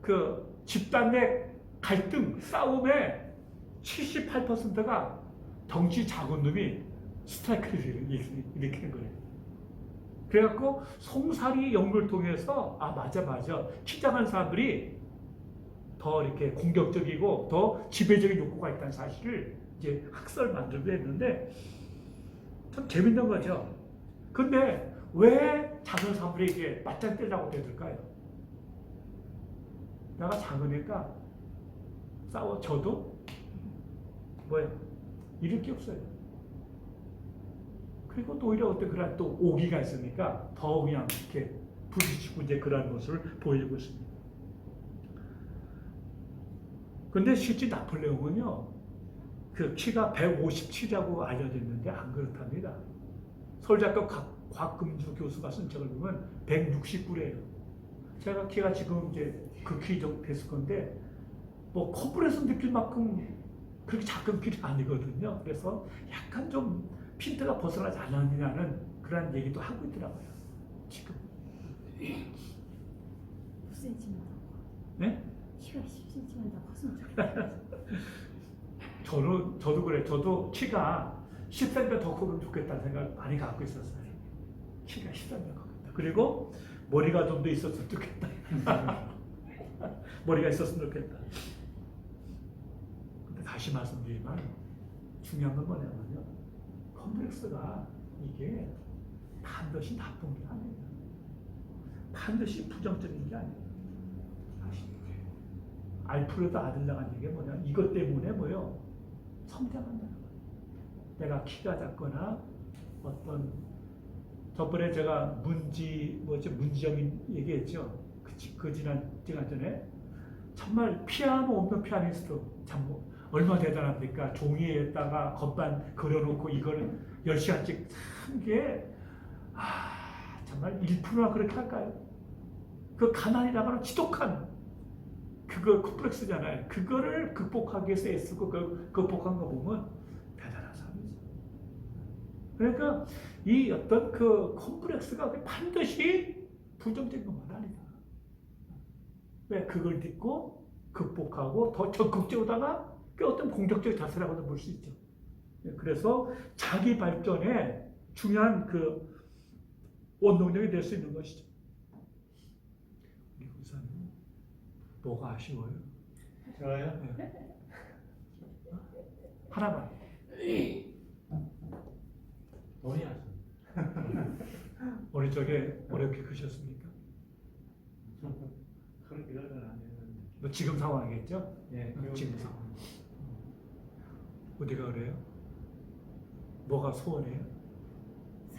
그 집단 내 갈등, 싸움의 78%가 덩치 작은 놈이 스트라이크를 일으키는 거예요. 그래갖고 송사리 연구를 통해서 맞아 키 작은 사람들이 더 이렇게 공격적이고 더 지배적인 욕구가 있다는 사실을 이제 학설을 만들고 했는데 참 재밌는 거죠. 근데 왜 작은 사람들이 이게 맞짱 뜨려고 대들까요? 내가 작으니까 싸워져도 뭐예요? 잃을 게 없어요. 그리고 또 오히려 어떤 그런 또 오기가 있으니까 더 그냥 이렇게 부딪히고 이제 그런 모습을 보이고 있습니다. 근데 실제 나폴레옹은요, 그 키가 157이라고 알려져 있는데 안 그렇답니다. 서울대학교 곽금주 교수가 쓴 책을 보면 169래요. 제가 키가 지금 이제 그 키 정도 됐을 건데, 뭐 컴플렉스 느낄 만큼 그렇게 작은 키는 아니거든요. 그래서 약간 좀 핀트가 벗어나지 않았느냐는 그런 얘기도 하고 있더라고요. 지금. 9cm만 네? 키가 10cm만 더 컸으면 좋겠어요. 저도 그래. 저도 키가 10cm 더 크면 좋겠다는 생각을 많이 갖고 있었어요. 키가 10cm 더 크겠다. 그리고 머리가 좀 더 있었으면 좋겠다. 머리가 있었으면 좋겠다. 근데 다시 말씀드리지만 중요한 건 뭐냐면요. 컴플렉스가 이게 반드시 나쁜 게 아니에요. 반드시 부정적인 게 아니에요. 알프레드 아들러가 얘기가 뭐냐? 이것 때문에 뭐요? 성장한다는 거예요. 내가 키가 작거나 어떤 저번에 제가 문지영이 얘기했죠. 그 지난 시간 전에 정말 피아노 없는 피아니스트 참 얼마나 대단합니까? 종이에다가 겉만 그려놓고 이걸 10시간씩 산 게, 정말 1%나 그렇게 할까요? 그 가난이라고 하는 지독한 그거 콤플렉스잖아요. 그거를 극복하기 위해서 애쓰고 그 극복한 거 보면 대단한 사람이죠. 그러니까 이 어떤 그 콤플렉스가 반드시 부정적인 것만 아니다. 왜? 그걸 딛고 극복하고 더 적극적으로다가 그 어떤 공격적 자세라고도 볼 수 있죠. 그래서 자기 발전에 중요한 그 원동력이 될 수 있는 것이죠. 우리 우선 뭐가 아쉬워요? 저요? 네. 하나만. 돈이 아쉽니다. 어릴 적에 어렵게 크셨습니까? 그렇게 어려는 안 했는데. 뭐 지금 상황이겠죠? 예, 지금 상황. 어디가 그래요? 뭐가 소원이에요?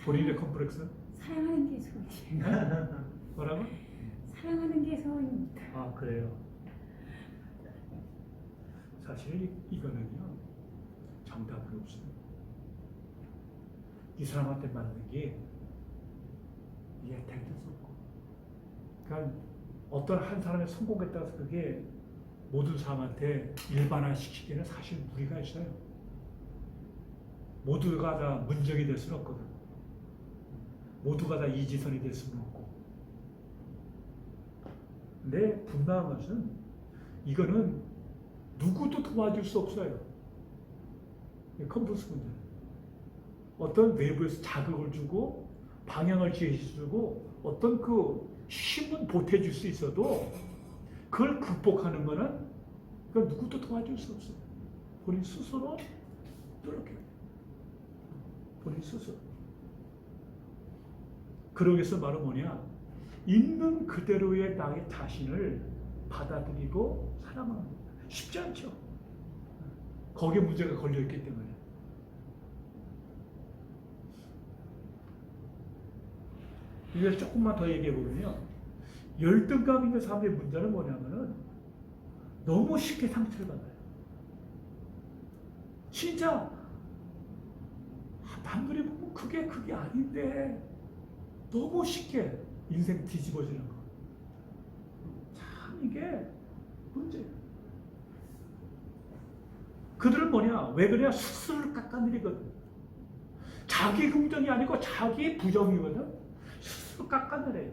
본인의 컴플렉스? 사랑하는 게 소원이에요. 뭐라고? 사랑하는 게 소원입니다. 아, 그래요. 사실 이거는요, 정답은 없어요. 이 사람한테 맞는 게 이해 될 수 없고. 그러니까 어떤 한 사람이 성공했다고 해서 그게 모든 사람한테 일반화 시키기에는 사실 무리가 있어요. 모두가 다 문정이 될 수는 없거든. 모두가 다 이지선이 될 수는 없고. 근데 분명한 것은 이거는 누구도 도와줄 수 없어요. 컴플렉스 문제. 어떤 외부에서 자극을 주고 방향을 제시해주고 어떤 그 힘은 보태줄 수 있어도 그걸 극복하는 거는 그 누구도 도와줄 수 없어요. 본인 스스로 노력해요. 본인 스스로. 그러기 위해서 바로 뭐냐? 있는 그대로의 나의 자신을 받아들이고 사랑하는 겁니다. 쉽지 않죠. 거기에 문제가 걸려있기 때문에. 이걸 조금만 더 얘기해 보면요. 열등감 있는 사람의 문제는 뭐냐면은 너무 쉽게 상처를 받아요. 진짜 남들이 보면 그게 아닌데 너무 쉽게 인생 뒤집어지는 거. 참 이게 문제예요. 그들은 뭐냐? 왜 그래야 스스로를 깎아내리거든. 자기 긍정이 아니고 자기 부정이거든. 스스로 깎아내려요.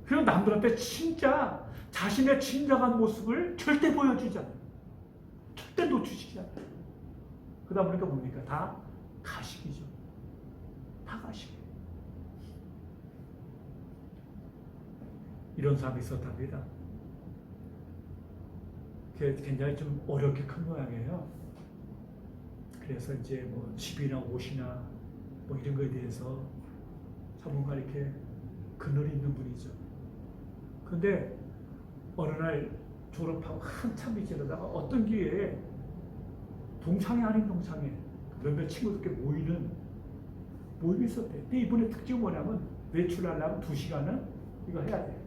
그리고 남들한테 진짜 자신의 진정한 모습을 절대 보여주지 않아요. 절대 노출시키지 않아요. 그러다 보니까 뭡니까? 다 가식이죠. 다 가식. 이런 사람이 있었답니다. 굉장히 좀 어렵게 큰 모양이에요. 그래서 이제 뭐 집이나 옷이나 뭐 이런 거에 대해서 뭔가 이렇게 그늘이 있는 분이죠. 근데 어느 날 졸업하고 한참이 지나다가 어떤 기회에 동창회 아닌 동창회 몇몇 친구들께 모이는 모임이 있었대. 근데 이분의 특징은 뭐냐면 외출하려면 2시간은 이거 해야 돼.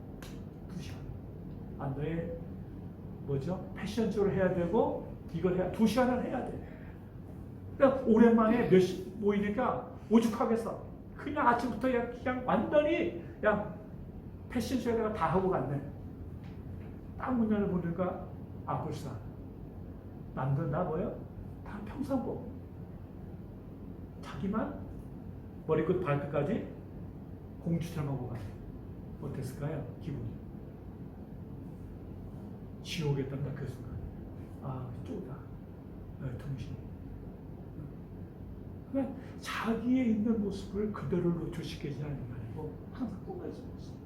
2시간. 안도에 뭐죠? 패션쇼를 해야 되고 이걸 해야 2시간을 해야 돼. 그러니까 오랜만에 모이니까 오죽하겠어. 그냥 아침부터 그냥 완전히 그냥 패션쇼에다가 다 하고 갔네. 딱 문 열어보니까 아뿔싸. 남들 다 뭐요? 다 평상복. 자기만 머리끝 발끝까지 공주처럼 하고 가네. 어땠을까요? 기분이. 지옥에 떤다 그 순간. 아, 쪼다. 정신이. 그러니까 자기의 있는 모습을 그대로 노출시키지 않는 게 아니고 항상 꾸며져 있어요.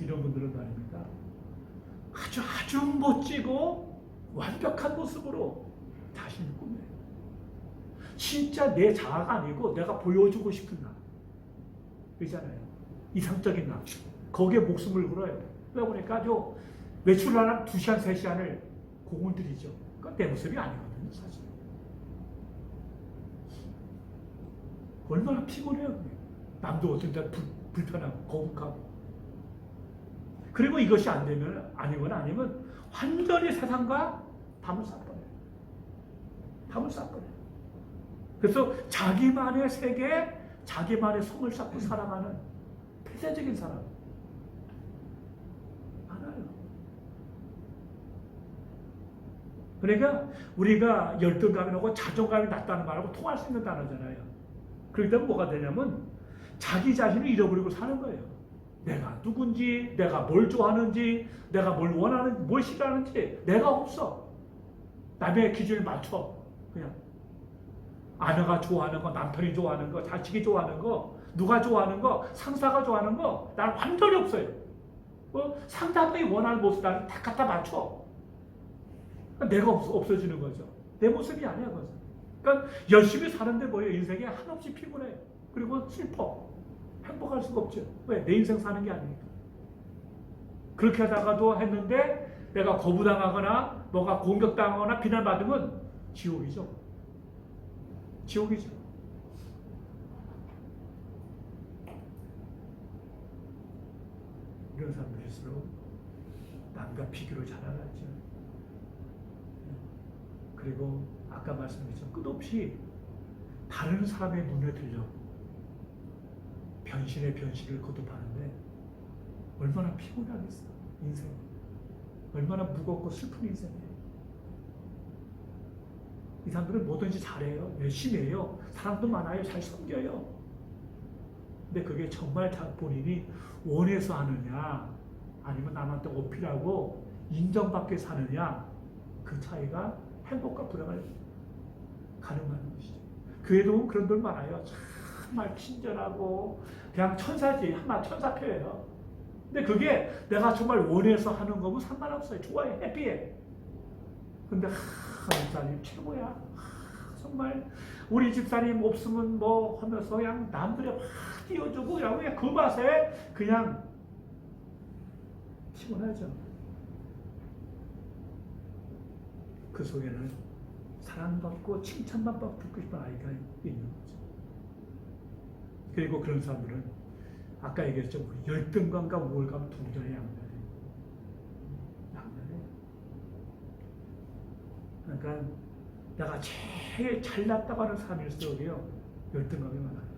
이런 분들은 말입니다. 아주 멋지고 완벽한 모습으로 자신을 꾸며요. 진짜 내 자아가 아니고 내가 보여주고 싶은 나. 그잖아요. 이상적인 나. 거기에 목숨을 걸어요. 그러다 보니까 아주 외출하는 2시간, 3시간을 공을 들이죠. 그건 내 모습이 아니거든요, 사실. 얼마나 피곤해요. 남도 어떤 때 불편하고 거북하고. 그리고 이것이 안 되면 아니거나 아니면 완전히 세상과 담을 쌓아버려요. 담을 쌓아버려요. 그래서 자기만의 세계, 자기만의 성을 쌓고 살아가는 폐쇄적인 사람 많아요. 그러니까 우리가 열등감이라고 자존감이 낮다는 말하고 통할 수 있는 단어잖아요. 그렇기 때문에 뭐가 되냐면 자기 자신을 잃어버리고 사는 거예요. 내가 누군지, 내가 뭘 좋아하는지, 내가 뭘 원하는지, 뭘 싫어하는지 내가 없어. 남의 기준을 맞춰. 그냥 아내가 좋아하는 거, 남편이 좋아하는 거, 자식이 좋아하는 거, 누가 좋아하는 거, 상사가 좋아하는 거 나는 완전히 없어요. 상대방이 원하는 모습 나를 다 갖다 맞춰. 내가 없어지는 거죠. 내 모습이 아니야. 그것은. 그러니까 열심히 사는데 뭐예요? 인생에 한없이 피곤해. 그리고 슬퍼. 행복할 수가 없죠. 왜? 내 인생 사는 게 아니니까. 그렇게 하다가도 했는데 내가 거부당하거나 뭐가 공격당하거나 비난받으면 지옥이죠. 지옥이죠. 이런 사람들일수록 남과 비교를 잘하죠. 그리고 아까 말씀드렸죠. 끝없이 다른 사람의 눈에 들려 변신의 변신을 거듭하는데 얼마나 피곤하겠어. 인생 얼마나 무겁고 슬픈 인생이에요. 이 사람들은 뭐든지 잘해요. 열심히 해요. 사람도 많아요. 잘 섬겨요. 근데 그게 정말 본인이 원해서 하느냐 아니면 남한테 어필하고 인정받게 사느냐 그 차이가 행복과 불행을 가늠하는 것이죠. 교회도 그런 분 많아요. 정말 친절하고 그냥 천사지. 한마디 천사표예요. 근데 그게 내가 정말 원해서 하는 거면 상관없어요. 좋아해. 해피해. 근데 집사님 최고야. 정말 우리 집사님 없으면 뭐 하면서 그냥 남들이 막 띄워주고 그냥 그 맛에 그냥 피곤하죠. 그 속에는 사랑받고 칭찬만 받고 싶은 아이가 있는 거죠. 그리고 그런 사람들은 아까 얘기했죠. 열등감과 우월감 동전의 양면이에요. 그러니까 내가 제일 잘났다고 하는 사람일수록요 열등감이 많아요.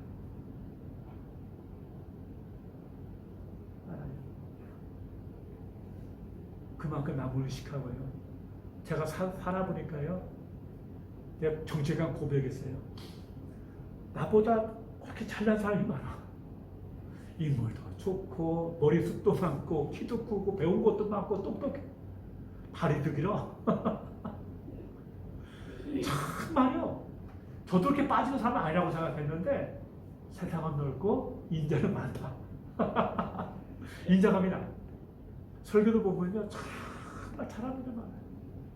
그만큼 남을 의식하고요. 제가 살아보니까요, 내가 정체감 고백했어요. 나보다 그렇게 잘난 사람이 많아. 인물도 좋고 머리숱도 많고 키도 크고 배운 것도 많고 똑똑해. 다리도 길어. 참 말이요. 저도 그렇게 빠지는 사람은 아니라고 생각했는데 세상은 넓고 인자는 많다. 인자감이 나. 설교도 보면요 정말 잘하는 게 많아요.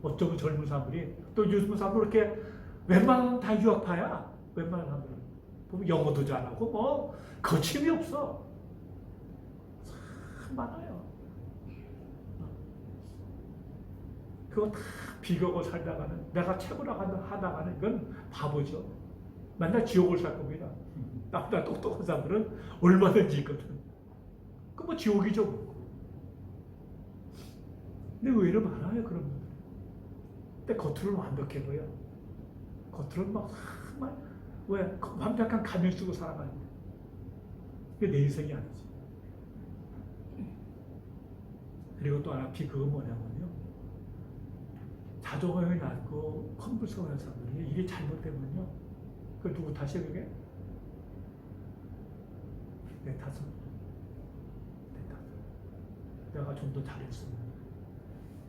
어쩌면 젊은 사람들이 또 요즘 사람들 이렇게 웬만하면 다 유학파야. 웬만한 사람들은 보면 영어도 잘하고 뭐 거침이 없어. 참 많아요. 그거 다 비교고 살다가는 내가 최고라고 하다가는 이건 바보죠. 맨날 지옥을 살 겁니다. 나보다 똑똑한 사람들은 얼마든지 있거든. 그 뭐 지옥이죠. 근데 의외로 많아요 그런 분들. 근데 겉으로는 완벽해 보여. 겉으로는 막 정말 왜 완벽한 가면 쓰고 살아가는데 그게 내 인생이 아니지. 그리고 또 하나 그건 뭐냐면요. 자존감이 낮고 컴플렉스한 사람들이 이게 잘못되면요. 그 누구 탓이야 그게? 내 탓은. 내 탓. 내가 좀 더 잘했으면,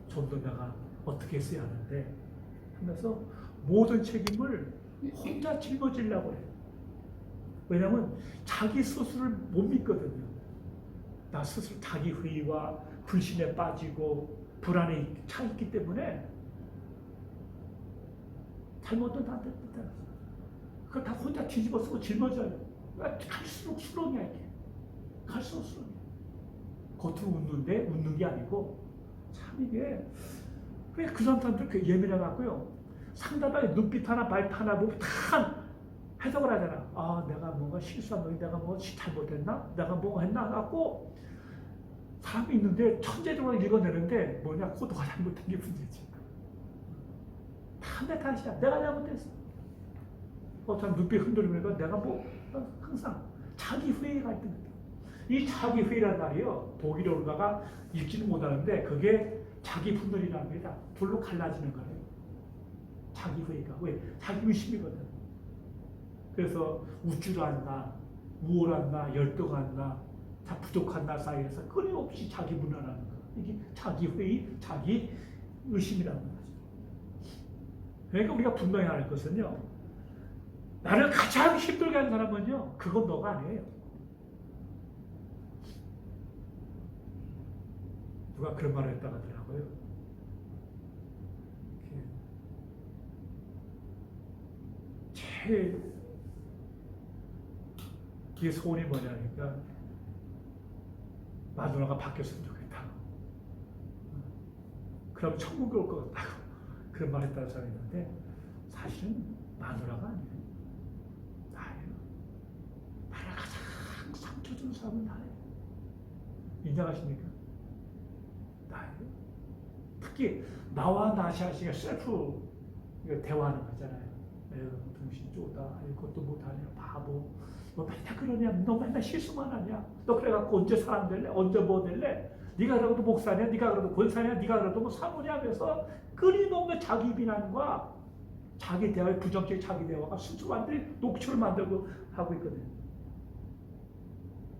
좀 더 내가 어떻게 했어야 하는데 하면서 모든 책임을 혼자 짊어지려고 해요. 왜냐하면 자기 스스로를 못 믿거든요. 나 스스로 자기 회의와 불신에 빠지고 불안에 차 있기 때문에 잘못도 나한테 못해요. 그걸 다 혼자 뒤집어 쓰고 짊어져요. 갈수록 수렁이야 이게. 갈수록 수렁이야. 겉으로 웃는데 웃는 게 아니고 참 이게 왜 그 사람들 예민해갖고요. 상대방의 눈빛 하나 말 하나 보면 다 해석을 하잖아. 아 내가 뭔가 실수한 거 내가 뭐 잘못했나? 내가 뭐 했나? 갖고 사람이 있는데 천재적으로 읽어내는데 뭐냐 코드가 잘못된 게 문제지. 다 내 탓이야. 내가 잘못했어. 어떤 눈빛 흔들리니까 내가 뭐 항상 자기 회의가 있던 거다. 이 자기 회의란 말이요. 독일어가가 읽지는 못하는데 그게 자기 분별이라는 겁니다. 둘로 갈라지는 거예요. 자기 회의가. 왜? 자기 의심이거든. 그래서 우쭐한 나, 우월한 나, 열등한 나, 부족한 나 사이에서 끊임없이 자기 분별하는 거. 이게 자기 회의, 자기 의심이라는 거죠. 그러니까 우리가 분명히 알 것은요. 나를 가장 힘들게 하는 사람은요. 그건 너가 아니에요. 누가 그런 말을 했다고 하더라고요. 제일 이 소원이 뭐냐니까 마누라가 바뀌었으면 좋겠다. 그럼 천국에 올 것 같다고 그런 말 했다는 사람이 있는데 사실은 마누라가 아니에요. 나예요. 나를 가장 상처 주는 사람은 나예요. 인정하십니까? 나예요. 특히 나와 나 자신이 셀프 대화하는 거잖아요. 내가 정신 쪼다, 그것도 못하냐, 바보. 너 맨날 그러냐, 너 맨날 실수만 하냐, 너 그래갖고 언제 사람 될래, 언제 뭐 될래, 네가 그래도 목사냐, 네가 그래도 권사냐, 네가 그래도 뭐 사모냐 하면서 끊임없는 자기 비난과 자기 대화의 부정적인 자기 대화가 스스로한테 녹초를 만들고 하고 있거든요.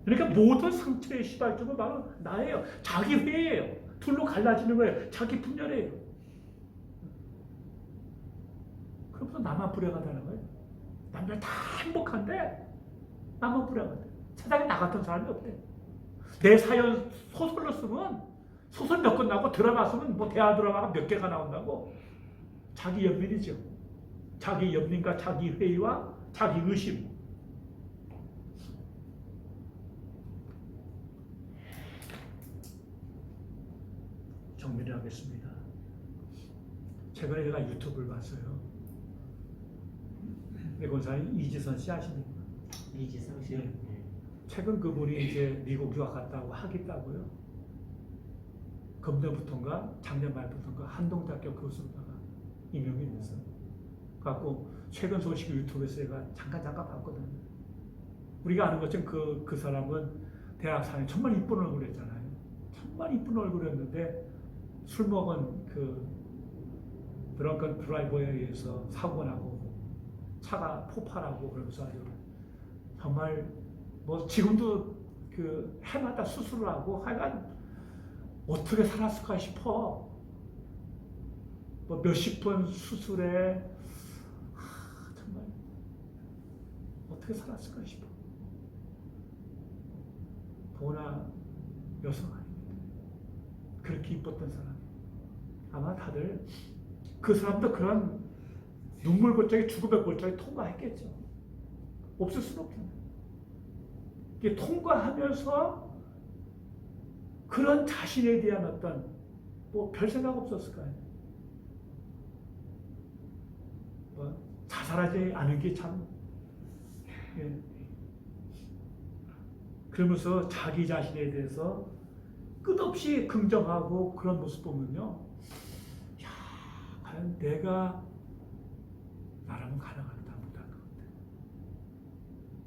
그러니까 모든 상처의 시발점은 바로 나예요. 자기 회의예요. 둘로 갈라지는 거예요. 자기 분열이에요. 그러면서 나만 불행하다는 거예요. 남들 다 행복한데 나만 불행한데 세상에 나 같은 사람이 없대. 내 사연 소설로 쓰면 소설 몇 권 나오고 드라마 쓰면 뭐 대화 드라마가 몇 개가 나온다고. 자기 연민이죠. 자기 연민과 자기 회의와 자기 의심. 정리를 하겠습니다. 최근에 제가 유튜브를 봤어요. 네, 권사님 이지선 씨 아십니까? 이지성 씨. 예. 최근 그분이 이제 미국 유학 갔다고 하겠다고요. 금년부터인가 작년 말부터인가 한동대학교 교수로다가 임명이 됐어요. 갖고 최근 소식을 유튜브에서 제가 잠깐 봤거든요. 우리가 아는 것처럼 그 사람은 대학 사는 정말 이쁜 얼굴이었잖아요. 정말 이쁜 얼굴이었는데 술 먹은 그 드렁큰 드라이버에 의해서 사고가 나고 차가 폭발하고 그러면서 아주 정말 뭐 지금도 그 해마다 수술을 하고 하여간 어떻게 살았을까 싶어. 뭐 몇십 번 수술에 정말 어떻게 살았을까 싶어. 더구나 여성 아닙니다. 그렇게 이뻤던 사람. 아마 다들 그 사람도 그런 눈물 골짜기, 죽음의 골짜기 통과했겠죠. 없을 수는 없잖아요. 이게 통과하면서 그런 자신에 대한 어떤 뭐 별 생각 없었을까요? 뭐 자살하지 않은 게 참. 예. 그러면서 자기 자신에 대해서 끝없이 긍정하고 그런 모습 보면요. 야, 과연 내가 나라면 가능할까? 못할 것 같아.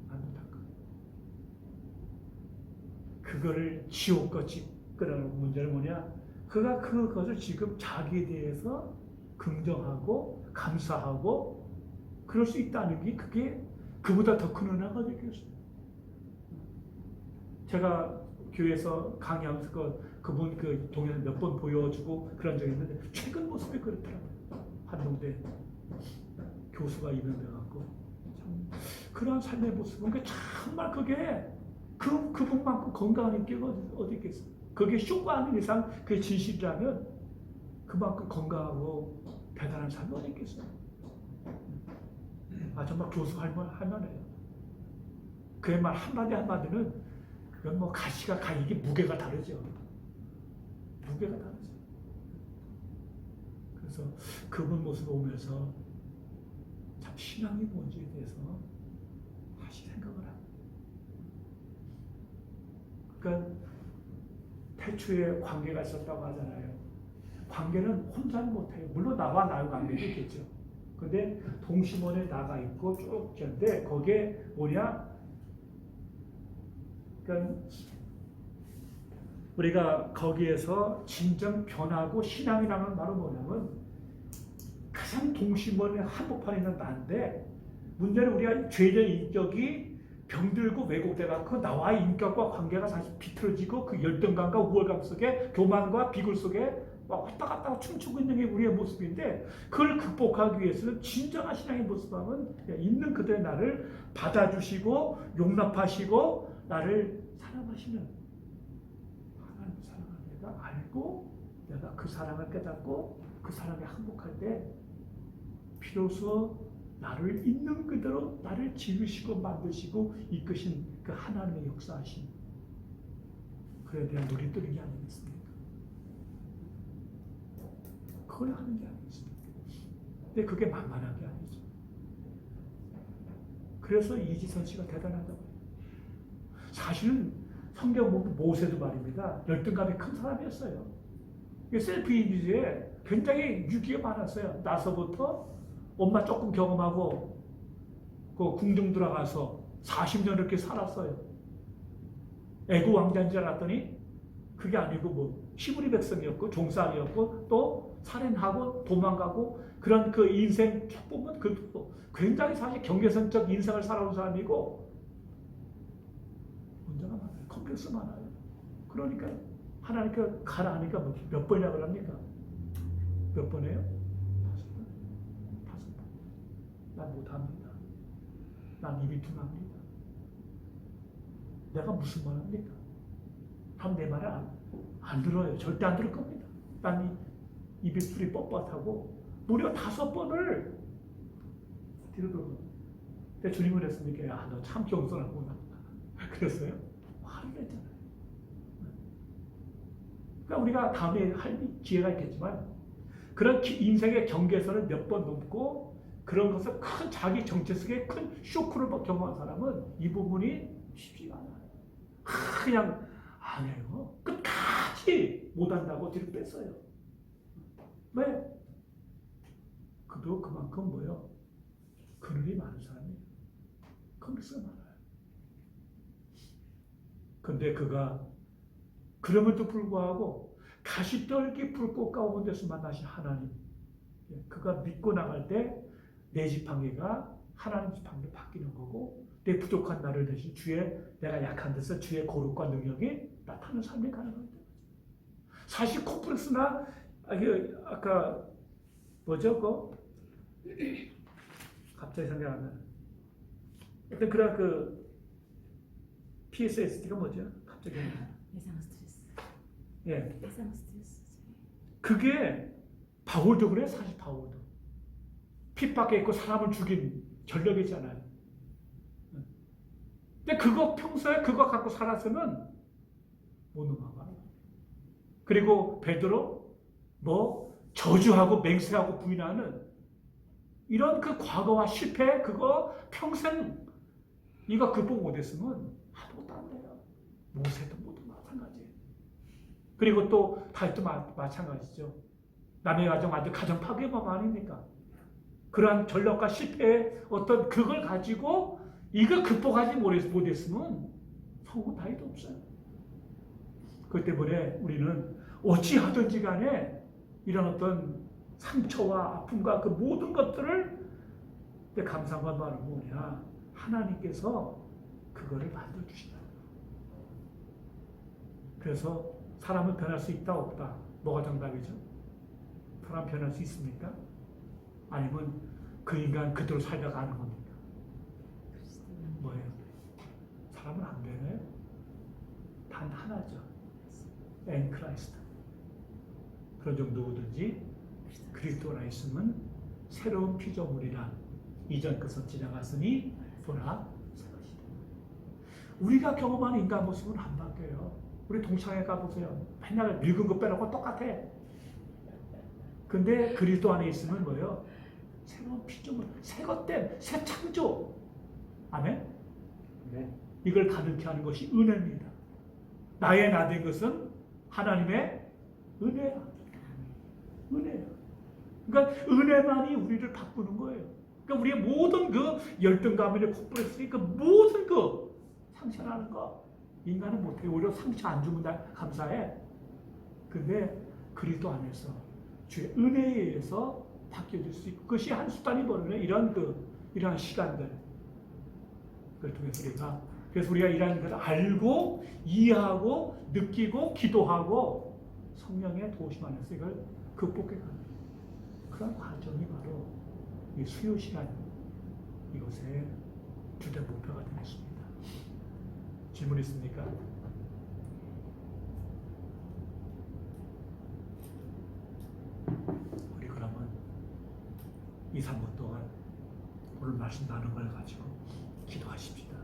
난 못할 것 같아. 그거를 지옥같이 끌어내는 문제는 뭐냐? 그가 그것을 지금 자기에 대해서 긍정하고 감사하고 그럴 수 있다는 게 그게 그보다 더 큰 은혜가 되겠어요. 제가 교회에서 강의하면서 그분 그 동영상 몇 번 보여주고 그런 적이 있는데 최근 모습이 그렇더라고요. 한동대 교수가 임명돼갖고 참 그런 삶의 모습은 정말 그게 그분만큼 건강한 인기가 어디 있겠어요. 그게 쇼가 아닌 이상 그게 진실이라면 그만큼 건강하고 대단한 삶이 어디 있겠어요. 아 정말 교수 할 만해요. 그의 말 한마디는 그건 뭐 가시가 이게 무게가 다르죠. 무게가 다르죠. 그래서 그분 모습을 보면서 참 신앙이 뭔지에 대해서 다시 생각을 하고. 그러니까 태초에 관계가 있었다고 하잖아요. 관계는 혼자는 못해요. 물론 나와 나의 관계도 있겠죠. 근데 동심원에 나가 있고 쭉 있는데 거기에 뭐냐? 그러니까 우리가 거기에서 진정 변하고 신앙이라는 말은 뭐냐면 가장 동심원의 한복판에 있는 나인데 문제는 우리가 죄의 인격이 병들고 왜곡돼 갖고 나와의 인격과 관계가 사실 비틀어지고 그 열등감과 우월감 속에 교만과 비굴 속에 막 왔다 갔다 춤추고 있는 게 우리의 모습인데 그걸 극복하기 위해서는 진정한 신앙의 모습하면 있는 그대의 나를 받아주시고 용납하시고 나를 사랑하시는 하나님 사랑을 내가 알고 내가 그 사랑을 깨닫고 그 사랑에 항복할 때 비로소 나를 있는 그대로 나를 지으시고 만드시고 이끄신 그 하나님의 역사하심 그에 대한 놀이들이 아니겠습니까? 그걸 하는 게 아니겠습니까? 근데 그게 만만한 게 아니죠. 그래서 이지선 씨가 대단하다고 해요. 사실은 성경 보면 모세도 말입니다. 열등감이 큰 사람이었어요. 셀프 이미지에 굉장히 유기가 많았어요. 나서부터 엄마 조금 경험하고 그 궁중 들어가서 40년 이렇게 살았어요. 애고 왕자인 줄 알았더니 그게 아니고 뭐 시부리 백성이었고 종살이였고 또 살인하고 도망가고 그런 그 인생 쭉 보면 그 굉장히 사실 경계선적 인생을 살아온 사람이고 문제가 많아요. 컴플렉스 많아요. 그러니까 하나님께 가라 하니까 몇 번이나 그럽니까? 몇 번이에요? 5번. 5번. 난 못합니다. 난 입이 둔합니다. 내가 무슨 말 합니까? 한 내 말을 안 들어요. 절대 안 들을 겁니다. 난 입이 풀이 뻣뻣하고 무려 5번을 뒤로 돌고 근데 주님은 그랬습니까? 야, 너 참 겸손하구나. 그랬어요? 화를 냈잖아요. 그러니까 우리가 다음에 할 기회가 있겠지만 그런 인생의 경계선을 몇 번 넘고 그런 것을 큰 자기 정체 속에 큰 쇼크를 경험한 사람은 이 부분이 쉽지가 않아요. 그냥 안 해요. 끝까지 못한다고 뒤로 뺐어요. 왜? 그도 그만큼 뭐요? 그늘이 많은 사람이에요. 컴플렉스가 많아요. 근데 그가 그럼에도 불구하고 가시떨기 불꽃 가운데서 만나신 하나님 그가 믿고 나갈 때 내 지팡이가 하나님 지팡이로 바뀌는 거고 내 부족한 나를 대신 주의 내가 약한 데서 주의 거룩과 능력이 나타나는 삶이 가능합니다. 사실 콤플렉스나 아까 뭐죠? 갑자기 생각 안 나요. 어떤 그런 그 PSSD가 뭐죠? 갑자기 예상 스트레스. 예, 예상 스트레스. 그게 바울도 그래. 사실 바울도 핍박에 있고 사람을 죽인 전력이잖아요. 근데 그거 평소에 그거 갖고 살았으면 못 넘어가요. 그리고 베드로 뭐 저주하고 맹세하고 부인하는 이런 그 과거와 실패 그거 평생 이거 극복 못했으면 아무것도 안 돼요. 모세도 모두 마찬가지예요. 그리고 또 다윗도 마찬가지죠. 남의 가정 아주 가정 파괴범 아닙니까? 그러한 전력과 실패의 어떤 그걸 가지고 이거 극복하지 못했으면 성공 다이도 없어요. 그것 때문에 우리는 어찌하든지 간에 이런 어떤 상처와 아픔과 그 모든 것들을 감사한 건 말은 뭐냐? 하나님께서 그거를 만들어주시다. 그래서 사람은 변할 수 있다 없다. 뭐가 정답이죠? 사람 변할 수 있습니까? 아니면 그 인간 그대로 살다가 가는 겁니까? 뭐예요? 사람은 안 변해요. 단 하나죠. 엔 크라이스트. 그런 정도든지 그리스도라 있으면 새로운 피조물이라 이전 것은 지나갔으니 보라 새것이다. 우리가 경험하는 인간 모습은 안 바뀌어요. 우리 동창회 가보세요. 맨날 늙은 거 빼놓고 똑같아. 근데 그리스도 안에 있으면 뭐예요? 새로운 피조물, 새것됨, 새 창조. 아멘? 네. 이걸 가득히 하는 것이 은혜입니다. 나의 나된 것은 하나님의 은혜야. 은혜야. 그러니까 그러니까 은혜만이 우리를 바꾸는 거예요. 그러니까 우리의 모든 그 열등감이나 콤플렉스, 그 모든 그 상처나는 거 인간은 못해요. 오히려 상처 안 주면 다 감사해. 근데 그리스도 안에서 주의 은혜에 의해서 바뀌어질 수 있고 그것이 한 수단이 벌어요. 이러한 시간들 그걸 통해서 그래서 우리가 이러한 것을 알고 이해하고 느끼고 기도하고 성령의 도우심 안에서 이걸 극복해 가는 그런 과정이 바로 이 수요 시간 이곳의 주된 목표가 되겠습니다. 질문 있습니까? 우리 그러면 2, 3분 동안 오늘 말씀 나눈 걸 가지고 기도하십시다.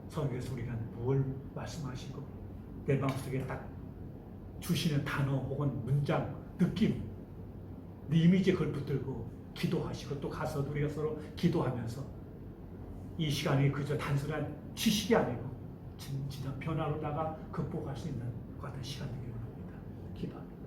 성경에서 우리가 뭘 말씀하시고 내 마음속에 딱 주시는 단어 혹은 문장, 느낌, 네 이미지에 그걸 붙들고 기도하시고 또 가서 우리가 서로 기도하면서 이 시간이 그저 단순한 지식이 아니고 진짜 변화로다가 극복할 수 있는 것 같은 시간 되기를 바랍니다. 기도합니다.